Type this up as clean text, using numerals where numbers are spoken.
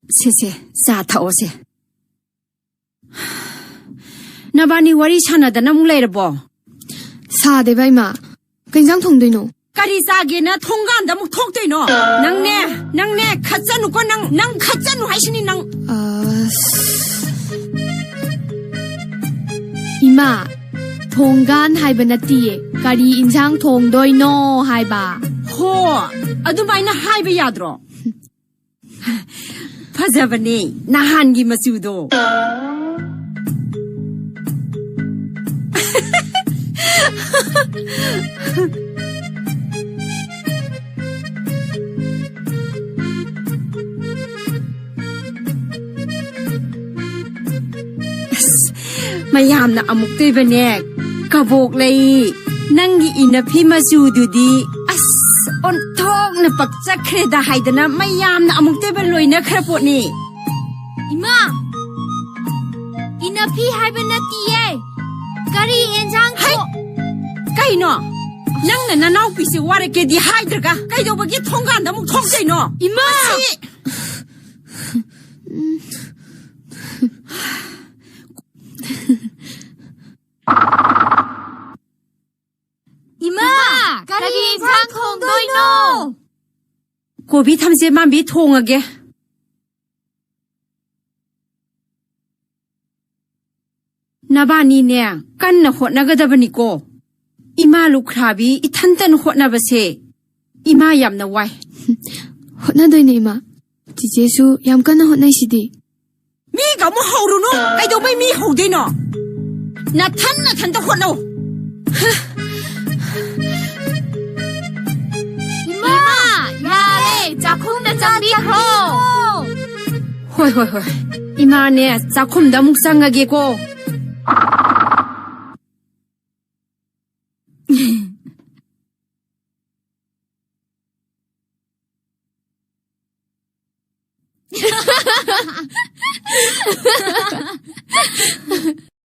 세, 자타오세. 나바니 와리 샤나다 나물레르보. 사대바 이마. 그냥 통되노. 까리자게나 통간다 뭐 통되노. 낭네 가짜누고 낭 가짜누 하시니 낭. 이마. 통간 하이바나띠에 까리 인상 통도이노 하이바. 호, 아두바이나 하이바 야드로. 파자바니 나한기 마수도. mayamna amuk toibane kabok lei nangi inapi masududi as on thok na pakchakre da haidana mayamna amuk toiban loina kharapotni ima inapi haibana tiye kari enjang ko kaino nangna nanaw pisi warake di haidraga kaidobagi thonggan amuk thongjaino ima Ima, kari enjang thongdoino. Kobi thamse mambi thongage. Nabani ne kanna hotnagadabani ko. Ima lukhrabi ithantan hotnabase. Ima yamna wai. Hotnadoine ima. Jijesu yam kanna hotnaisidi. Mi ga mo hawruno. Kaidobai mi hawdeino. Nathan da hotno. 자콩다 장비호 호이 이마네 자콤다 묵상하게고